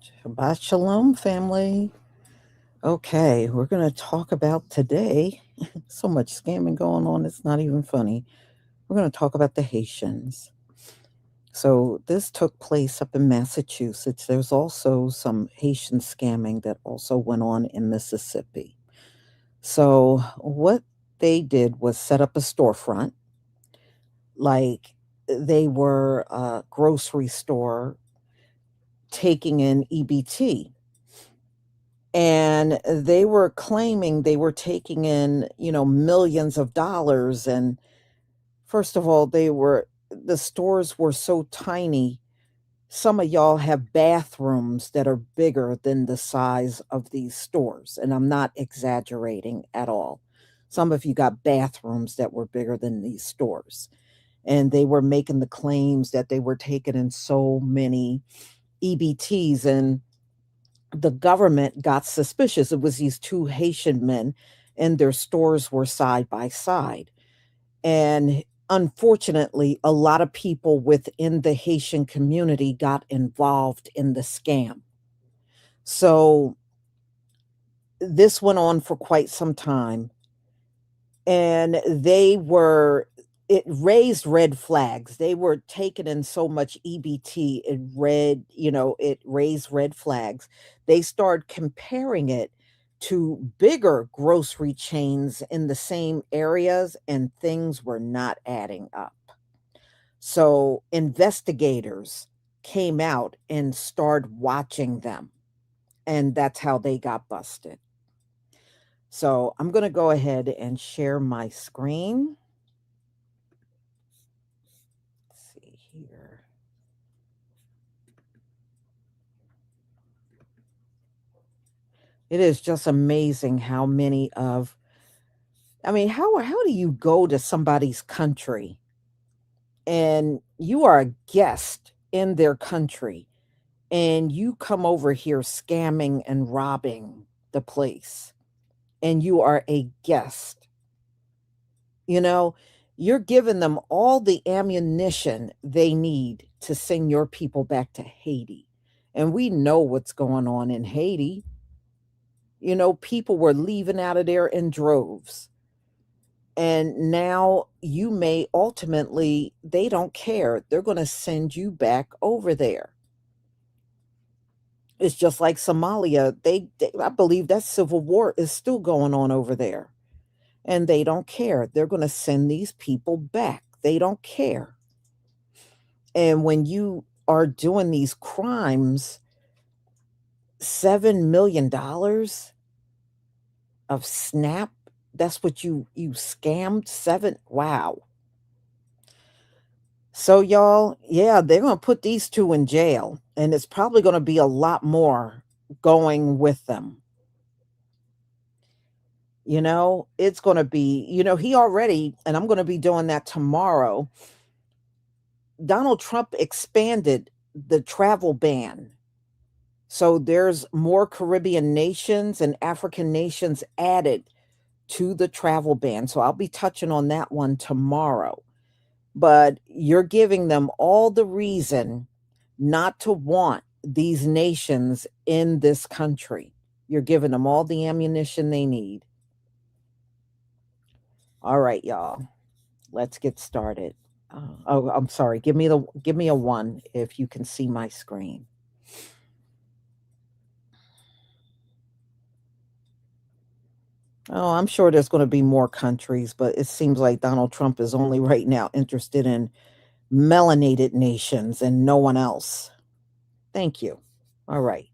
Shabbat Shalom, family. Okay, we're going to talk about today. So much scamming going on, it's not even funny. We're going to talk about the Haitians. So, this took place up in Massachusetts. There's also some Haitian scamming that also went on in Mississippi. So, what they did was set up a storefront, like they were a grocery store taking in EBT, and they were claiming they were taking in, millions of dollars. And first of all, the stores were so tiny. Some of y'all have bathrooms that are bigger than the size of these stores, and I'm not exaggerating at all. Some of you got bathrooms that were bigger than these stores, and they were making the claims that they were taking in so many EBTs. And the government got suspicious. It was these two Haitian men, and their stores were side by side. And unfortunately, a lot of people within the Haitian community got involved in the scam. So this went on for quite some time, and it raised red flags. They were taking in so much EBT, it raised red flags. They started comparing it to bigger grocery chains in the same areas, and things were not adding up. So investigators came out and started watching them, and that's how they got busted. So I'm going to go ahead and share my screen. Let's see here. It is just amazing how many of, I mean, how do you go to somebody's country and you are a guest in their country and you come over here scamming and robbing the place, and you are a guest? You know, you're giving them all the ammunition they need to send your people back to Haiti. And we know what's going on in Haiti. People were leaving out of there in droves. And now you may ultimately, they don't care. They're going to send you back over there. It's just like Somalia. I believe that civil war is still going on over there. And they don't care. They're going to send these people back. They don't care. And when you are doing these crimes, $7 million of SNAP, that's what you scammed. Seven. Wow. So y'all, yeah, they're going to put these two in jail, and it's probably going to be a lot more going with them. It's going to be, he already, and I'm going to be doing that tomorrow. Donald Trump expanded the travel ban. So there's more Caribbean nations and African nations added to the travel ban. So I'll be touching on that one tomorrow. But you're giving them all the reason not to want these nations in this country. You're giving them all the ammunition they need. All right, y'all. Let's get started. Oh, I'm sorry. Give me a one if you can see my screen. Oh, I'm sure there's going to be more countries, but it seems like Donald Trump is only right now interested in melanated nations and no one else. Thank you. All right.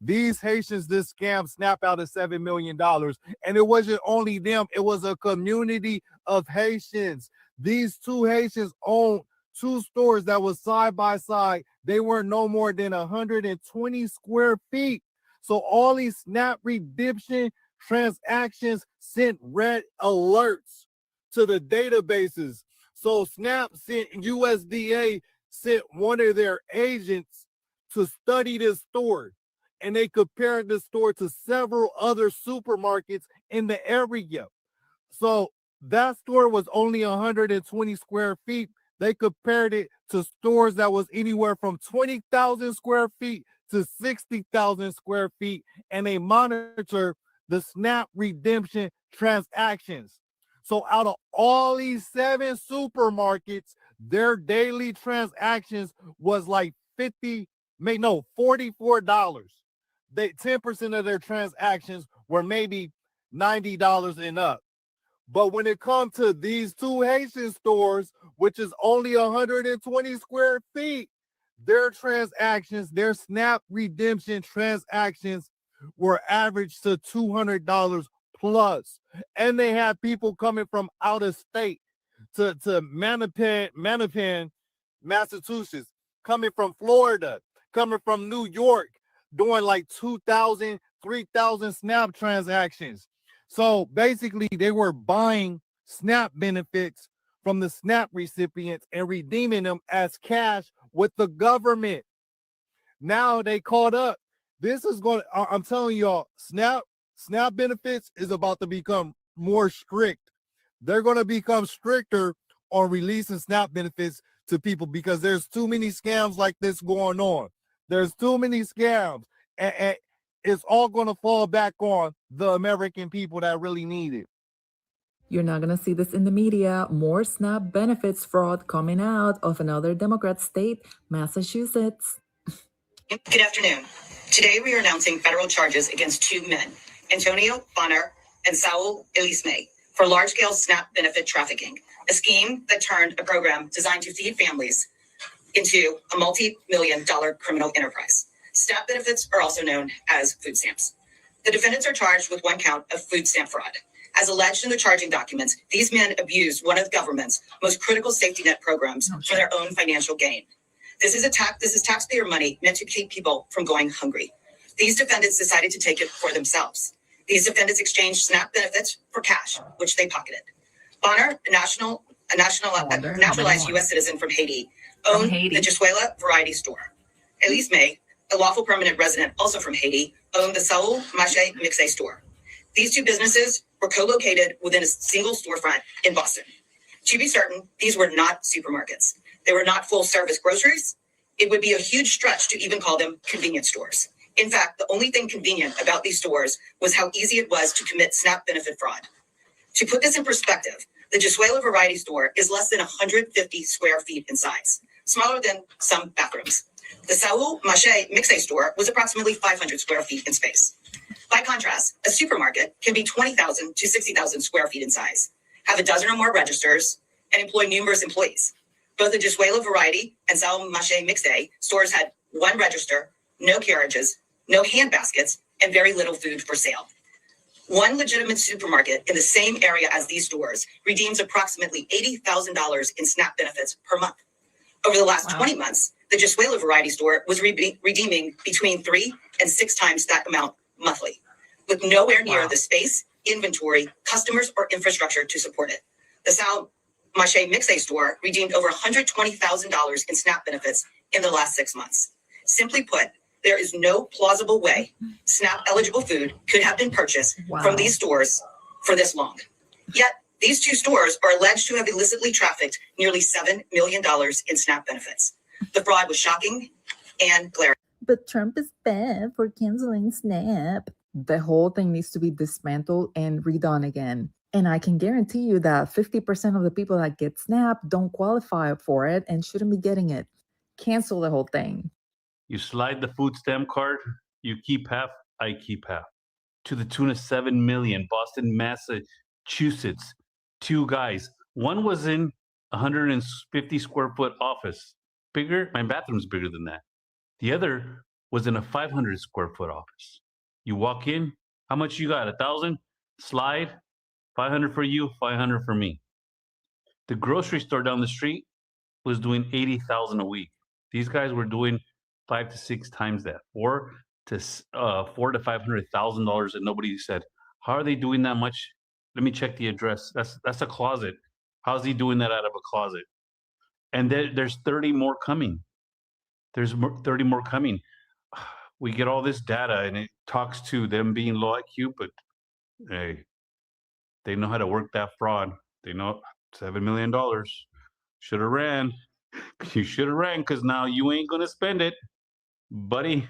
These Haitians, this scam snapped out of $7 million. And it wasn't only them, it was a community of Haitians. These two Haitians owned two stores that was side by side. They were no more than 120 square feet. So all these SNAP redemption transactions sent red alerts to the databases. So SNAP sent, USDA sent one of their agents to study this store. and they compared the store to several other supermarkets in the area. So that store was only 120 square feet. They compared it to stores that was anywhere from 20,000 square feet to 60,000 square feet, and they monitor the SNAP redemption transactions. So out of all these 7 supermarkets, their daily transactions was like $44. They 10% of their transactions were maybe $90 and up. But when it comes to these 2 Haitian stores, which is only 120 square feet, their transactions, their SNAP redemption transactions were averaged to $200 plus. And they had people coming from out of state to Mattapan, Massachusetts, coming from Florida, coming from New York, doing like 2,000, 3,000 SNAP transactions. So basically, they were buying SNAP benefits from the SNAP recipients and redeeming them as cash with the government. Now they caught up. This is going to, I'm telling y'all, SNAP benefits is about to become more strict. They're going to become stricter on releasing SNAP benefits to people because there's too many scams like this going on. There's too many scams. And it's all going to fall back on the American people that really need it. You're not going to see this in the media. More SNAP benefits fraud coming out of another Democrat state, Massachusetts. Good afternoon. Today we are announcing federal charges against 2 men, Antonio Bonner and Saul Elisme, for large-scale SNAP benefit trafficking, a scheme that turned a program designed to feed families into a multi-million-dollar criminal enterprise. SNAP benefits are also known as food stamps. The defendants are charged with 1 count of food stamp fraud. As alleged in the charging documents, these men abused one of the government's most critical safety net programs for their own financial gain. This is taxpayer money meant to keep people from going hungry. These defendants decided to take it for themselves. These defendants exchanged SNAP benefits for cash, which they pocketed. Bonner, a naturalized U.S. citizen from Haiti, owned the Jisuela Variety Store. Elisme, a lawful permanent resident also from Haiti, owned the Saul Mache Mixe store. These 2 businesses were co-located within a single storefront in Boston. To be certain, these were not supermarkets. They were not full-service groceries. It would be a huge stretch to even call them convenience stores. In fact, the only thing convenient about these stores was how easy it was to commit SNAP benefit fraud. To put this in perspective, the Jisuela Variety Store is less than 150 square feet in size, smaller than some bathrooms. The Saul Mache Mixe store was approximately 500 square feet in space. By contrast, a supermarket can be 20,000 to 60,000 square feet in size, have a dozen or more registers, and employ numerous employees. Both the Jisuela Variety and Saul Mache Mixe stores had 1 register, no carriages, no hand baskets, and very little food for sale. One legitimate supermarket in the same area as these stores redeems approximately $80,000 in SNAP benefits per month. Over the last 20 months, the Jisuela Variety Store was redeeming between 3 and 6 times that amount monthly, with nowhere near the space, inventory, customers, or infrastructure to support it. The Saul Mache Mixe store redeemed over $120,000 in SNAP benefits in the last 6 months. Simply put, there is no plausible way SNAP-eligible food could have been purchased from these stores for this long. Yet, these 2 stores are alleged to have illicitly trafficked nearly $7 million in SNAP benefits. The fraud was shocking and glaring. But Trump is bad for canceling SNAP. The whole thing needs to be dismantled and redone again. And I can guarantee you that 50% of the people that get SNAP don't qualify for it and shouldn't be getting it. Cancel the whole thing. You slide the food stamp card, you keep half, I keep half. To the tune of 7 million, Boston, Massachusetts, 2 guys. One was in 150 square foot office. Bigger, my bathroom's bigger than that. The other was in a 500 square foot office. You walk in, how much you got? 1,000? Slide, 500 for you, 500 for me. The grocery store down the street was doing 80,000 a week. These guys were doing 5 to 6 times that, $4 to $500,000, and nobody said, "How are they doing that much? Let me check the address. That's a closet. How's he doing that out of a closet?" And there's 30 more coming. There's 30 more coming. we get all this data and it talks to them being low IQ, but hey, they know how to work that fraud. They know $7 million. Should have ran. You should have ran because now you ain't going to spend it, buddy.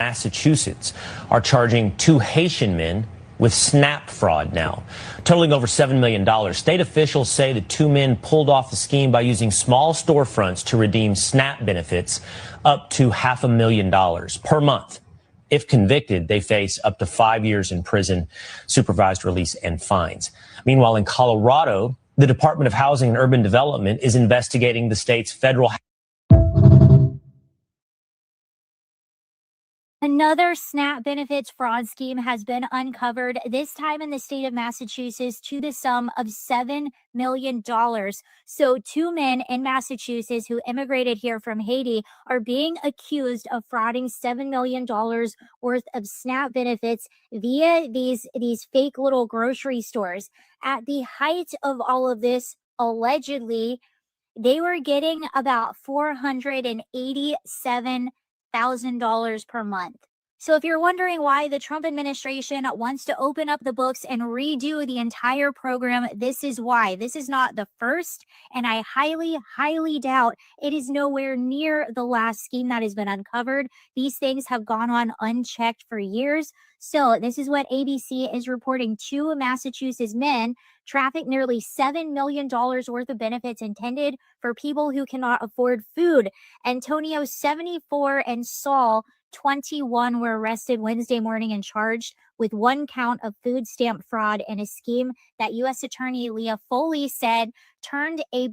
Massachusetts are charging 2 Haitian men with SNAP fraud now, totaling over $7 million. State officials say the 2 men pulled off the scheme by using small storefronts to redeem SNAP benefits up to $500,000 per month. If convicted, they face up to 5 years in prison, supervised release, and fines. Meanwhile, in Colorado, the Department of Housing and Urban Development is investigating the state's federal. Another SNAP benefits fraud scheme has been uncovered, this time in the state of Massachusetts, to the sum of $7 million. So 2 men in Massachusetts who immigrated here from Haiti are being accused of frauding $7 million worth of SNAP benefits via these fake little grocery stores. At the height of all of this, allegedly, they were getting about $487,000 per month. So if you're wondering why the Trump administration wants to open up the books and redo the entire program, this is why. This is not the first, and I highly, highly doubt it is nowhere near the last scheme that has been uncovered. These things have gone on unchecked for years. So this is what ABC is reporting. 2 Massachusetts men trafficked nearly $7 million worth of benefits intended for people who cannot afford food. Antonio, 74, and Saul, 21, were arrested Wednesday morning and charged with 1 count of food stamp fraud in a scheme that U.S. Attorney Leah Foley said turned a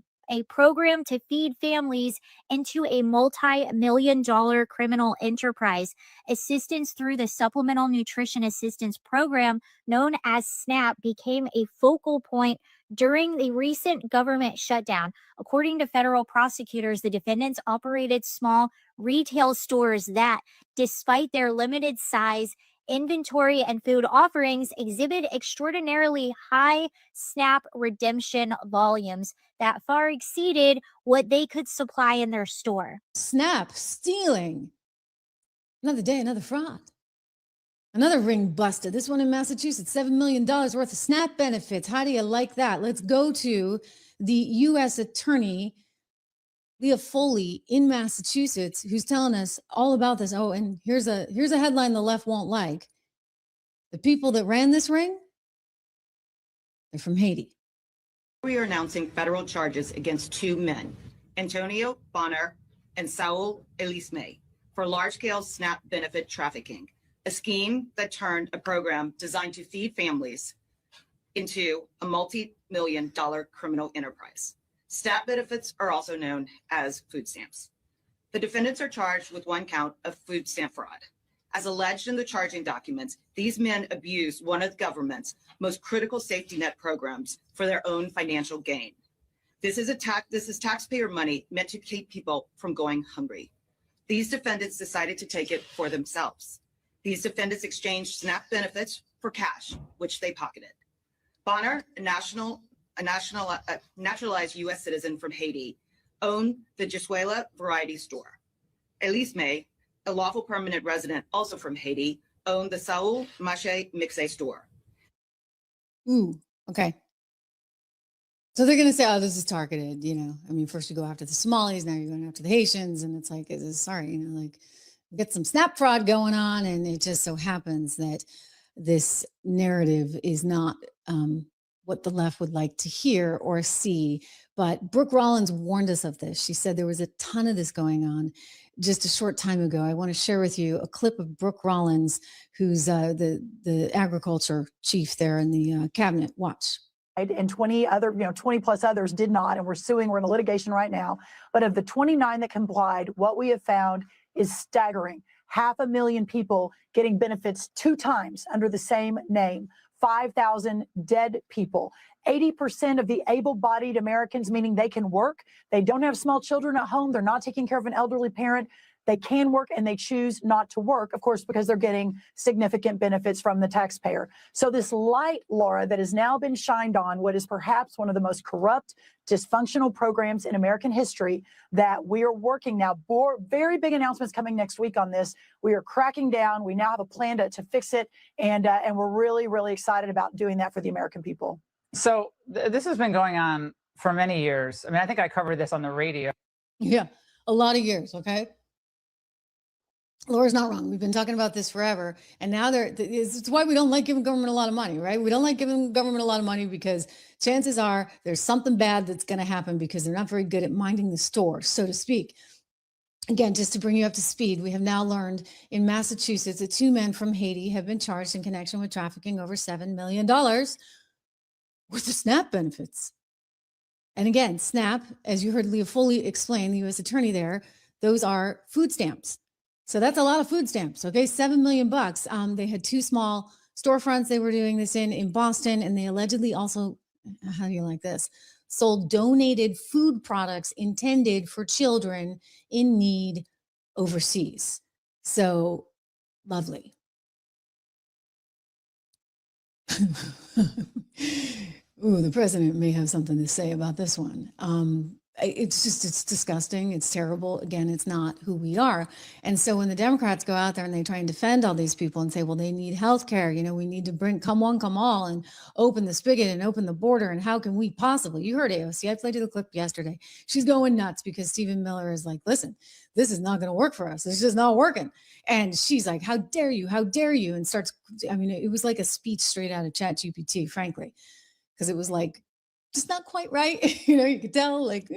program to feed families into a multi-million-dollar criminal enterprise. Assistance through the Supplemental Nutrition Assistance Program, known as SNAP, became a focal point during the recent government shutdown. According to federal prosecutors, the defendants operated small retail stores that, despite their limited size, inventory, and food offerings, exhibit extraordinarily high SNAP redemption volumes that far exceeded what they could supply in their store. SNAP stealing. Another day, another fraud. Another ring busted. This one in Massachusetts, $7 million worth of SNAP benefits. How do you like that? Let's go to the U.S. Attorney, Leah Foley in Massachusetts, who's telling us all about this. Oh, and here's a headline the left won't like. The people that ran this ring, they're from Haiti. We are announcing federal charges against 2 men, Antonio Bonner and Saul Elisme, for large-scale SNAP benefit trafficking, a scheme that turned a program designed to feed families into a multi-million-dollar criminal enterprise. SNAP benefits are also known as food stamps. The defendants are charged with 1 count of food stamp fraud. As alleged in the charging documents, these men abused one of the government's most critical safety net programs for their own financial gain. This is taxpayer money meant to keep people from going hungry. These defendants decided to take it for themselves. These defendants exchanged SNAP benefits for cash, which they pocketed. Bonner, a naturalized U.S. citizen from Haiti, owned the Jesuela variety store. Elisme, a lawful permanent resident also from Haiti, owned the Saul Mache Mixe store. Okay. So they're going to say, oh, this is targeted, I mean, first you go after the Somalis, now you're going after the Haitians, and it's like, get some SNAP fraud going on, and it just so happens that this narrative is not what the left would like to hear or see. But Brooke Rollins warned us of this. She said there was a ton of this going on just a short time ago. I want to share with you a clip of Brooke Rollins, who's the agriculture chief there in the cabinet. Watch. And 20 plus others did not, and we're suing. We're in a litigation right now. But of the 29 that complied, what we have found is staggering. 500,000 people getting benefits 2 times under the same name. 5,000 dead people. 80% of the able-bodied Americans, meaning they can work, they don't have small children at home, they're not taking care of an elderly parent, they can work and they choose not to work, of course, because they're getting significant benefits from the taxpayer. So this light, Laura, that has now been shined on what is perhaps one of the most corrupt, dysfunctional programs in American history, that we are working now. Very big announcements coming next week on this. We are cracking down. We now have a plan to fix it, and we're really, really excited about doing that for the American people. So this has been going on for many years. I mean, I think I covered this on the radio. Yeah, a lot of years, okay? Laura's not wrong. We've been talking about this forever. And now it's why we don't like giving government a lot of money, right? We don't like giving government a lot of money because chances are there's something bad that's going to happen because they're not very good at minding the store, so to speak. Again, just to bring you up to speed, we have now learned in Massachusetts that 2 men from Haiti have been charged in connection with trafficking over $7 million with the SNAP benefits. And again, SNAP, as you heard Leah Foley explain, the U.S. attorney there, those are food stamps. So that's a lot of food stamps, okay? $7 million. They had 2 small storefronts they were doing this in Boston, and they allegedly also, how do you like this, sold donated food products intended for children in need overseas. So lovely. Ooh, the president may have something to say about this one. It's disgusting. It's terrible. Again, it's not who we are. And so when the Democrats go out there and they try and defend all these people and say, well, they need health care, we need to come one, come all, and open the spigot and open the border. And how can we possibly? You heard AOC. I played you the clip yesterday. She's going nuts because Stephen Miller is like, listen, this is not going to work for us. It's just not working. And she's like, how dare you? How dare you? And starts, it was like a speech straight out of ChatGPT, frankly, because it was like, just not quite right. You could tell like,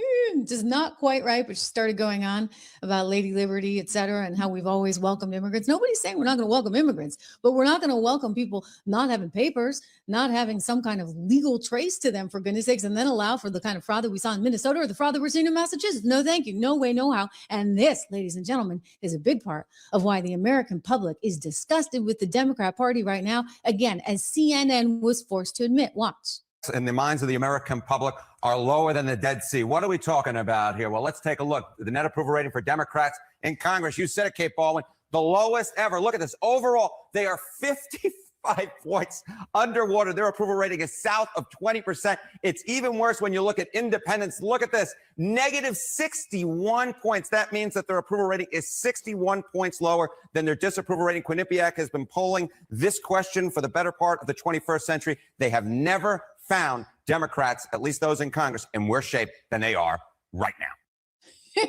just not quite right. But she started going on about Lady Liberty, et cetera, and how we've always welcomed immigrants. Nobody's saying we're not going to welcome immigrants, but we're not going to welcome people not having papers, not having some kind of legal trace to them, for goodness sakes, and then allow for the kind of fraud that we saw in Minnesota or the fraud that we're seeing in Massachusetts. No, thank you. No way, no how. And this, ladies and gentlemen, is a big part of why the American public is disgusted with the Democrat Party right now. Again, as CNN was forced to admit. Watch. In the minds of the American public are lower than the Dead Sea. What are we talking about here? Well, let's take a look. The net approval rating for Democrats in Congress, you said it, Kate Baldwin, the lowest ever. Look at this. Overall, they are 55 points underwater. Their approval rating is south of 20%. It's even worse when you look at independents. Look at this, negative 61 points. That means that their approval rating is 61 points lower than their disapproval rating. Quinnipiac has been polling this question for the better part of the 21st century. They have never found Democrats, at least those in Congress, in worse shape than they are right now.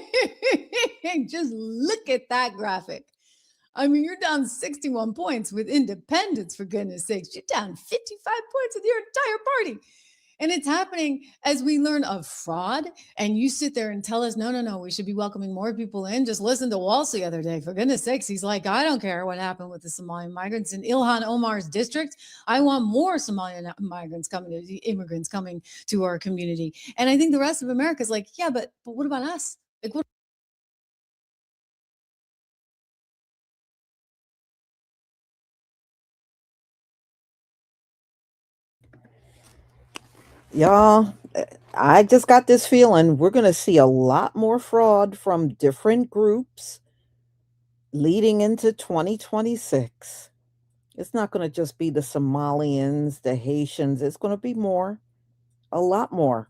Just look at that graphic. You're down 61 points with independents, for goodness sakes. You're down 55 points with your entire party. And it's happening as we learn of fraud. And you sit there and tell us, no, we should be welcoming more people in. Just listen to Walsh the other day. For goodness sakes, he's like, I don't care what happened with the Somalian migrants in Ilhan Omar's district. I want more Somalian immigrants coming to our community. And I think the rest of America is like, yeah, but what about us? Like, what? Y'all, I just got this feeling we're going to see a lot more fraud from different groups leading into 2026. It's not going to just be the Somalians, the Haitians. It's going to be more, a lot more,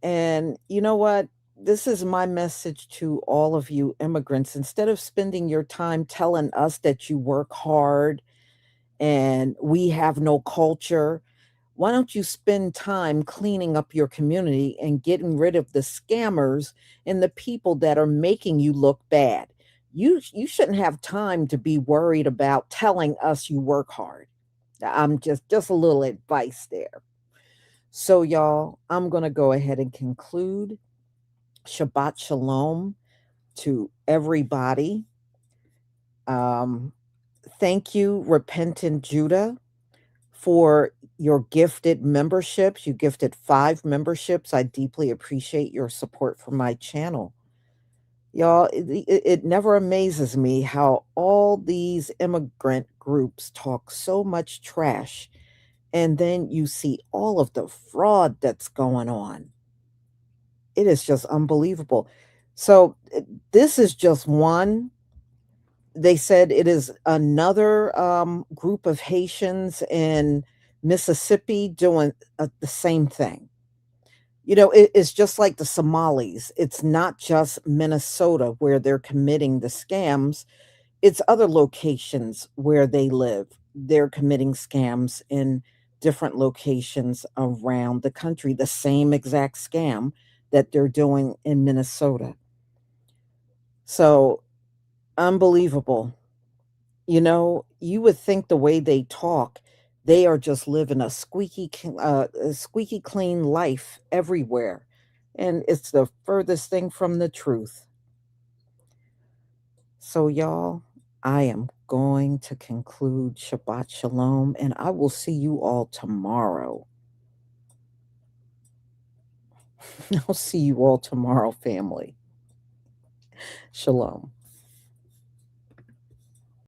And you know what? This is my message to all of you immigrants. Instead of spending your time telling us that you work hard and we have no culture, why don't you spend time cleaning up your community and getting rid of the scammers and the people that are making you look bad? You shouldn't have time to be worried about telling us you work hard. I'm just a little advice there. So y'all, I'm going to go ahead and conclude. Shabbat Shalom to everybody. Thank you, Repentant Judah, for your gifted memberships. You gifted 5 memberships. I deeply appreciate your support for my channel. Y'all, it never amazes me how all these immigrant groups talk so much trash, and then you see all of the fraud that's going on. It is just unbelievable. So this is just one. They said it is another group of Haitians in Mississippi doing the same thing. You know, it's just like the Somalis. It's not just Minnesota where they're committing the scams. It's other locations where they live. They're committing scams in different locations around the country, the same exact scam that they're doing in Minnesota. So unbelievable. You know, you would think the way they talk, they are just living a squeaky clean life everywhere. And it's the furthest thing from the truth. So, y'all, I am going to conclude Shabbat Shalom, and I will see you all tomorrow. I'll see you all tomorrow, family. Shalom.